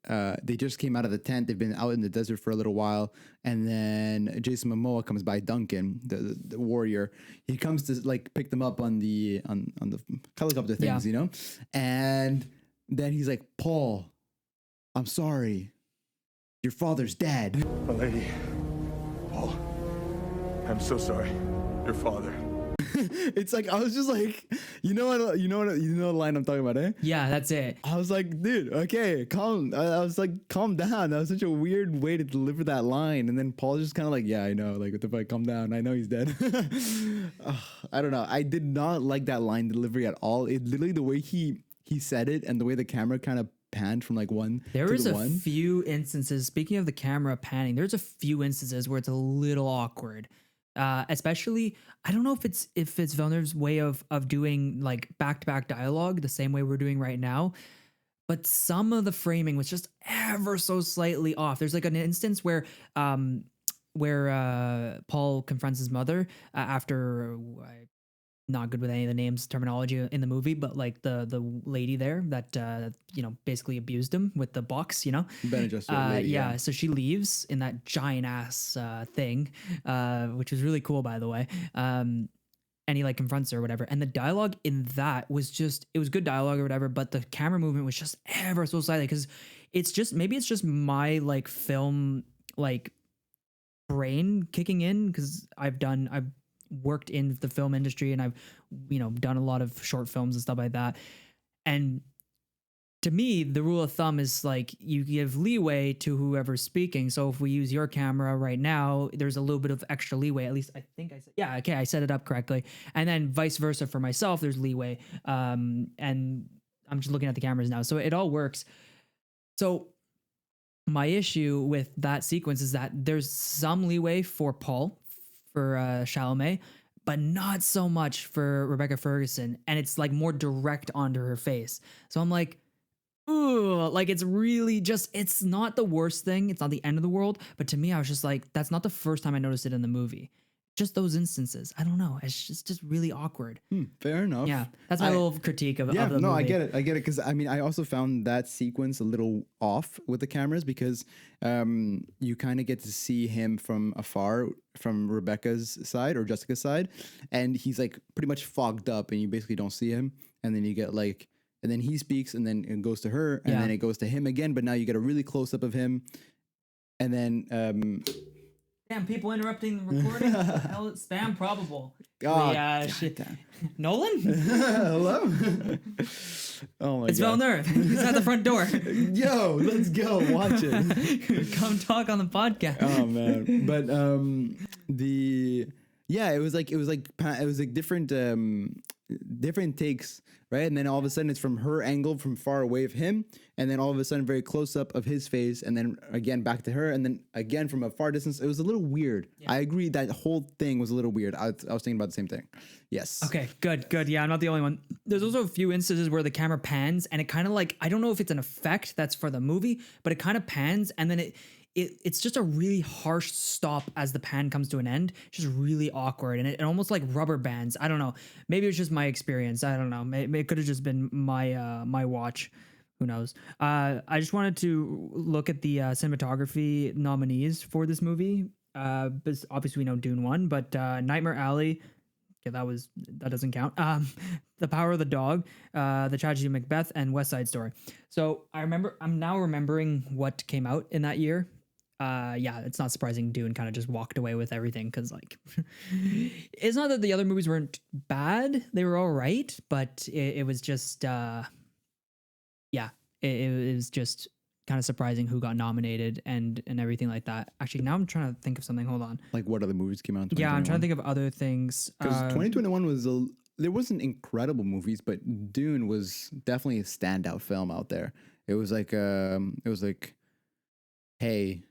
[SPEAKER 1] they just came out of the tent. They've been out in the desert for a little while, and then Jason Momoa comes by, Duncan, the warrior. He comes to like pick them up on the helicopter things,
[SPEAKER 2] Yeah.
[SPEAKER 1] you know, and then he's like, Paul, I'm sorry, your father's dead.
[SPEAKER 6] My lady. Paul. I'm so sorry. Your father.
[SPEAKER 1] It's like I was just like, you know the line I'm talking about, eh?
[SPEAKER 2] Yeah, that's it.
[SPEAKER 1] I was like, dude, okay, calm. I was like, calm down. That was such a weird way to deliver that line. And then Paul's just kind of like, yeah, I know. Like, what the fuck? Calm down. I know he's dead. I don't know. I did not like that line delivery at all. It literally, the way he said it and the way the camera kind of panned from like one
[SPEAKER 2] There
[SPEAKER 1] to
[SPEAKER 2] was
[SPEAKER 1] the
[SPEAKER 2] a
[SPEAKER 1] one.
[SPEAKER 2] few instances, speaking of the camera panning, there's a few instances where it's a little awkward. Especially, I don't know if it's Villeneuve's way of doing like back-to-back dialogue the same way we're doing right now, but some of the framing was just ever so slightly off. There's like an instance where Paul confronts his mother after not good with any of the names terminology in the movie, but like the lady there that basically abused him with the box,
[SPEAKER 1] Bene Gesserit lady,
[SPEAKER 2] yeah, so she leaves in that giant ass thing, which was really cool, by the way. And he like confronts her or whatever, and the dialogue in that was just, it was good dialogue or whatever, but the camera movement was just ever so slightly, because it's just my like film like brain kicking in, because I've worked in the film industry and I've done a lot of short films and stuff like that, and to me the rule of thumb is like you give leeway to whoever's speaking. So if we use your camera right now, there's a little bit of extra leeway, at least I think I set it up correctly, and then vice versa for myself, there's leeway, and I'm just looking at the cameras now, so it all works. So my issue with that sequence is that there's some leeway for Paul, for Chalamet, but not so much for Rebecca Ferguson, and it's like more direct onto her face. So I'm like, ooh, like it's really just, it's not the worst thing, it's not the end of the world, but to me I was just like, that's not the first time I noticed it in the movie. Just those instances, I don't know, it's just really awkward.
[SPEAKER 1] Fair enough.
[SPEAKER 2] Yeah, that's my little critique of the movie.
[SPEAKER 1] I get it, because I mean, I also found that sequence a little off with the cameras, because you kind of get to see him from afar, from Rebecca's side or Jessica's side, and he's like pretty much fogged up, and you basically don't see him, and then you get like, and then he speaks, and then it goes to her, and then it goes to him again, but now you get a really close up of him, and then
[SPEAKER 2] Damn, people interrupting the recording. What the hell? It's spam probable.
[SPEAKER 1] God
[SPEAKER 2] Shit. Nolan?
[SPEAKER 1] hello. Oh my
[SPEAKER 2] It's
[SPEAKER 1] god,
[SPEAKER 2] Villeneuve. He's at the front door.
[SPEAKER 1] yo, let's go watch it.
[SPEAKER 2] Come talk on the podcast.
[SPEAKER 1] Oh man, but Yeah, it was like different takes, right? And then all of a sudden it's from her angle from far away of him, and then all of a sudden very close up of his face, and then again back to her, and then again from a far distance. It was a little weird. I agree that whole thing was a little weird. I was thinking about the same thing. Yes.
[SPEAKER 2] Okay, good. Yeah, I'm not the only one. There's also a few instances where the camera pans and it kind of like, I don't know if it's an effect that's for the movie, but it kind of pans and then it's just a really harsh stop as the pan comes to an end. Just really awkward, and it almost like rubber bands. I don't know. Maybe it's just my experience. I don't know. Maybe it could have just been my my watch. Who knows? I just wanted to look at the cinematography nominees for this movie. But obviously we know Dune won, but Nightmare Alley. Yeah, that doesn't count. The Power of the Dog, The Tragedy of Macbeth, and West Side Story. So I'm now remembering what came out in that year. Yeah, it's not surprising Dune kind of just walked away with everything because like it's not that the other movies weren't bad, they were all right, but it was just it was just kind of surprising who got nominated and everything like that. Actually, now I'm trying to think of something. Hold on.
[SPEAKER 1] Like what other movies came out in 2021?
[SPEAKER 2] Yeah, I'm trying to think of other things.
[SPEAKER 1] Because 2021 was there wasn't incredible movies, but Dune was definitely a standout film out there. It was like hey,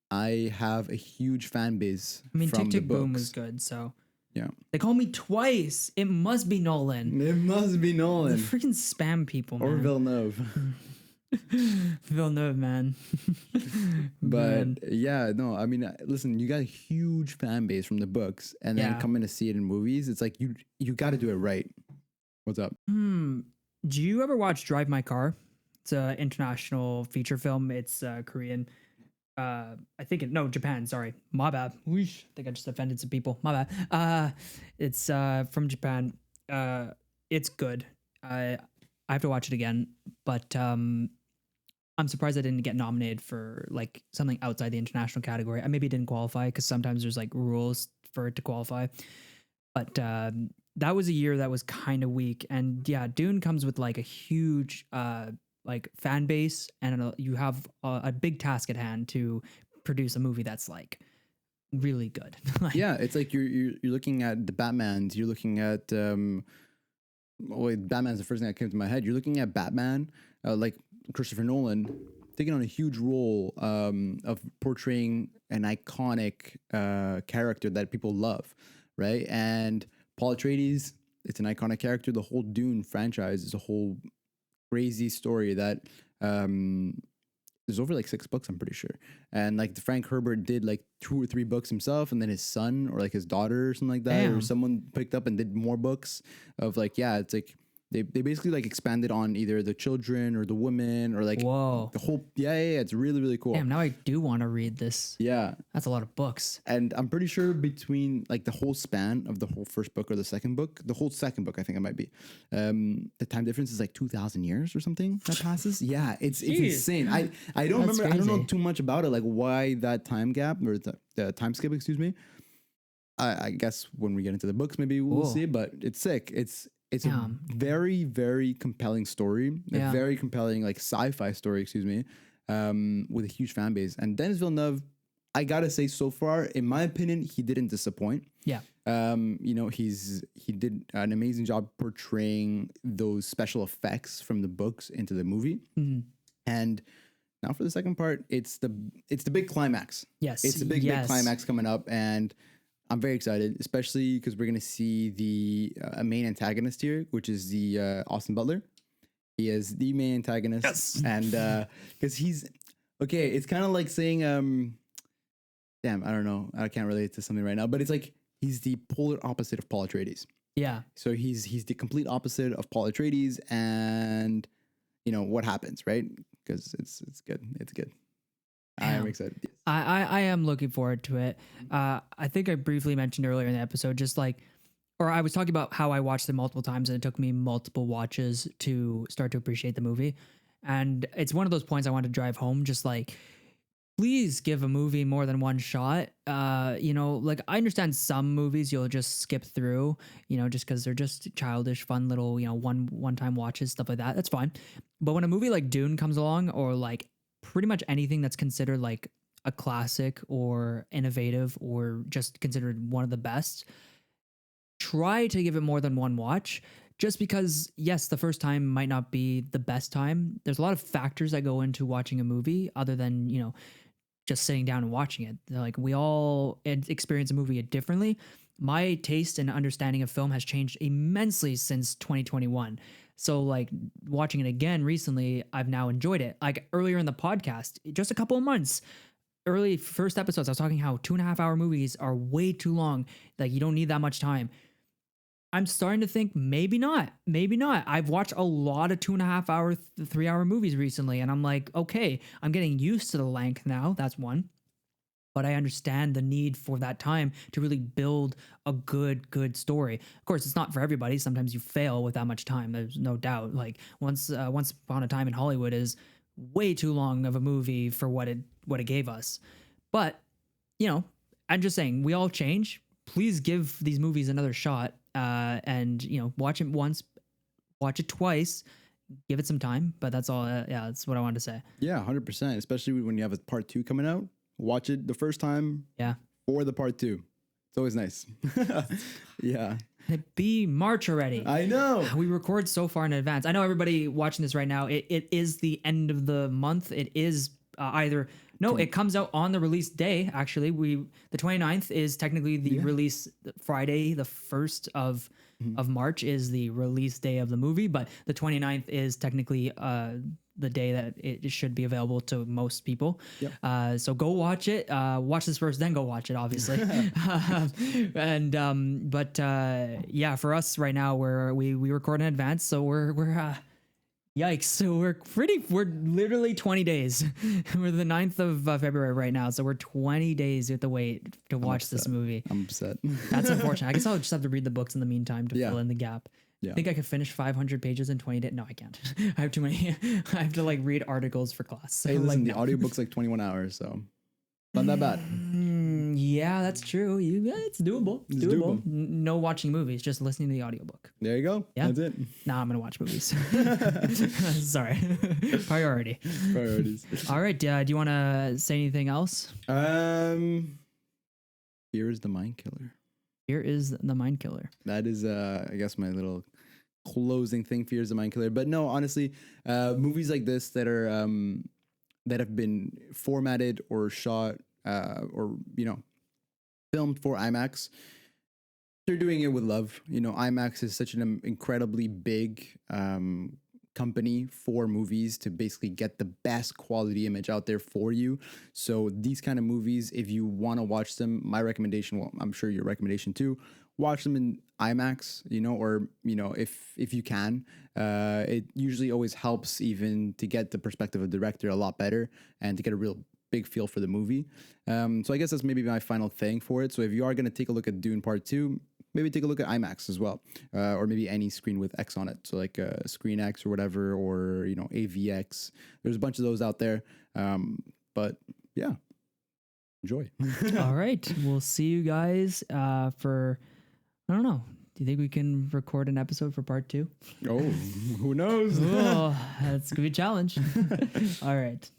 [SPEAKER 1] I have a huge fan base.
[SPEAKER 2] I mean,
[SPEAKER 1] from
[SPEAKER 2] Tick Tick
[SPEAKER 1] the
[SPEAKER 2] Boom
[SPEAKER 1] books.
[SPEAKER 2] was good, so
[SPEAKER 1] Yeah.
[SPEAKER 2] they call me twice. It must be Nolan.
[SPEAKER 1] It must be
[SPEAKER 2] The
[SPEAKER 1] Nolan
[SPEAKER 2] freaking spam people, man.
[SPEAKER 1] or Villeneuve.
[SPEAKER 2] Villeneuve, man.
[SPEAKER 1] But
[SPEAKER 2] Man.
[SPEAKER 1] yeah, no, I mean, listen, you got a huge fan base from the books, and then
[SPEAKER 2] Yeah.
[SPEAKER 1] coming to see it in movies, it's like you got to do it right. What's up?
[SPEAKER 2] Do you ever watch Drive My Car? It's an international feature film. It's Korean. I think no, Japan. Sorry, my bad. Whoosh. I think I just offended some people. My bad. It's from Japan. It's good. I have to watch it again, but I'm surprised I didn't get nominated for like something outside the international category. I maybe didn't qualify because sometimes there's like rules for it to qualify. But that was a year that was kind of weak, and yeah, Dune comes with like a huge like fan base, and you have a big task at hand to produce a movie that's like really good. Like,
[SPEAKER 1] Yeah, it's like you're looking at the Batmans. You're looking at Batman's the first thing that came to my head. You're looking at Batman, like Christopher Nolan, taking on a huge role of portraying an iconic character that people love, right? And Paul Atreides, it's an iconic character. The whole Dune franchise is a whole crazy story that there's over like 6 books, I'm pretty sure. And like the Frank Herbert did like 2 or 3 books himself, and then his son or like his daughter or something like that,
[SPEAKER 2] Damn.
[SPEAKER 1] or someone picked up and did more books of like, yeah, it's like they basically like expanded on either the children or the women or like
[SPEAKER 2] whoa.
[SPEAKER 1] the whole yeah, it's really, really cool.
[SPEAKER 2] Damn, now I do want to read this.
[SPEAKER 1] Yeah.
[SPEAKER 2] That's a lot of books.
[SPEAKER 1] And I'm pretty sure between like the whole span of the whole first book or the second book, the whole second book, I think it might be, the time difference is like 2,000 years or something that passes. Yeah, it's insane. I don't
[SPEAKER 2] That's
[SPEAKER 1] remember. I don't know
[SPEAKER 2] crazy.
[SPEAKER 1] too much about it, like why that time gap or the time skip, excuse me. I guess when we get into the books, maybe we'll
[SPEAKER 2] Cool.
[SPEAKER 1] see. But it's sick. It's a
[SPEAKER 2] Damn.
[SPEAKER 1] very, very compelling story.
[SPEAKER 2] Yeah.
[SPEAKER 1] A very compelling like sci-fi story, excuse me, with a huge fan base. And Denis Villeneuve, I gotta say, so far, in my opinion, he didn't disappoint.
[SPEAKER 2] Yeah.
[SPEAKER 1] You know, he did an amazing job portraying those special effects from the books into the movie.
[SPEAKER 2] Mhm.
[SPEAKER 1] And now for the second part, it's the big climax.
[SPEAKER 2] Yes.
[SPEAKER 1] It's the big
[SPEAKER 2] yes.
[SPEAKER 1] climax coming up, and I'm very excited, especially because we're gonna see the main antagonist here, which is the Austin Butler. He is the main antagonist,
[SPEAKER 2] Yes.
[SPEAKER 1] and because he's okay, it's kind of like saying, damn, I don't know, I can't relate to something right now, but it's like he's the polar opposite of Paul Atreides.
[SPEAKER 2] Yeah.
[SPEAKER 1] So he's the complete opposite of Paul Atreides, and you know what happens, right? Because it's good, it's good. I am
[SPEAKER 2] Damn.
[SPEAKER 1] excited. Yes.
[SPEAKER 2] I am looking forward to it. I think I briefly mentioned earlier in the episode, just like, or I was talking about how I watched it multiple times and it took me multiple watches to start to appreciate the movie. And it's one of those points I want to drive home, just like, please give a movie more than one shot. You know, like I understand some movies you'll just skip through, you know, just because they're just childish, fun little, you know, one time watches, stuff like that. That's fine. But when a movie like Dune comes along, or like pretty much anything that's considered like a classic or innovative or just considered one of the best, try to give it more than one watch, just because, yes, the first time might not be the best time. There's a lot of factors that go into watching a movie other than, just sitting down and watching it. Like, we all experience a movie differently. My taste and understanding of film has changed immensely since 2021. So, like, watching it again recently, I've now enjoyed it. Like, earlier in the podcast, just a couple of months, early first episodes, I was talking how 2.5-hour movies are way too long. Like, you don't need that much time. I'm starting to think maybe not. I've watched a lot of 2.5-hour, 3-hour movies recently, and I'm like, okay, I'm getting used to the length now. That's one. But I understand the need for that time to really build a good story. Of course, it's not for everybody. Sometimes you fail with that much time. There's no doubt. Like Once Upon a Time in Hollywood is way too long of a movie for what it gave us. But I'm just saying, we all change. Please give these movies another shot. And watch it once, watch it twice, give it some time. But that's all. That's what I wanted to say.
[SPEAKER 1] Yeah, 100%. Especially when you have a part 2 coming out. Watch it the first time.
[SPEAKER 2] Yeah.
[SPEAKER 1] For the part 2. It's always nice. Yeah.
[SPEAKER 2] It'd be March already.
[SPEAKER 1] I know.
[SPEAKER 2] We record so far in advance. I know everybody watching this right now. It is the end of the month. It is it comes out on the release day. Actually, the 29th is technically the release Friday. The 1st of March is the release day of the movie, but the 29th is technically the day that it should be available to most people. Yep. So go watch it. Watch this first, then go watch it, obviously. For us right now, we record in advance, so we're yikes. So we're literally 20 days. We're the 9th of February right now. So we're 20 days with the wait to watch this movie.
[SPEAKER 1] I'm upset.
[SPEAKER 2] That's unfortunate. I guess I'll just have to read the books in the meantime to fill in the gap.
[SPEAKER 1] Yeah.
[SPEAKER 2] I think I could finish 500 pages in 20 days. No, I can't. I have too many. I have to read articles for class. So
[SPEAKER 1] hey, listen, the audiobook's 21 hours, so not that bad.
[SPEAKER 2] Yeah, that's true. It's doable. It's doable. No watching movies, just listening to the audiobook.
[SPEAKER 1] There you go.
[SPEAKER 2] Yeah.
[SPEAKER 1] That's it.
[SPEAKER 2] Now I'm going to watch movies. Sorry.
[SPEAKER 1] Priorities.
[SPEAKER 2] All right. Do you want to say anything else?
[SPEAKER 1] Fear is the mind killer.
[SPEAKER 2] Fear is the mind killer.
[SPEAKER 1] That is, I guess, my little closing thing. Fear is the mind killer. But no, honestly, movies like this that are that have been formatted or shot or filmed for IMAX, they're doing it with love. IMAX is such an incredibly big company for movies to basically get the best quality image out there for you. So these kind of movies, if you want to watch them, my recommendation, well, I'm sure your recommendation too, watch them in IMAX, or if you can. It usually always helps even to get the perspective of the director a lot better and to get a real big feel for the movie. So I guess that's maybe my final thing for it. So if you are going to take a look at Dune Part 2, maybe take a look at IMAX as well, or maybe any screen with X on it. So like Screen X or whatever, or AVX. There's a bunch of those out there. But yeah, enjoy.
[SPEAKER 2] All right, we'll see you guys for, I don't know. Do you think we can record an episode for part 2?
[SPEAKER 1] Oh, who knows?
[SPEAKER 2] Oh, that's gonna be a challenge. All right.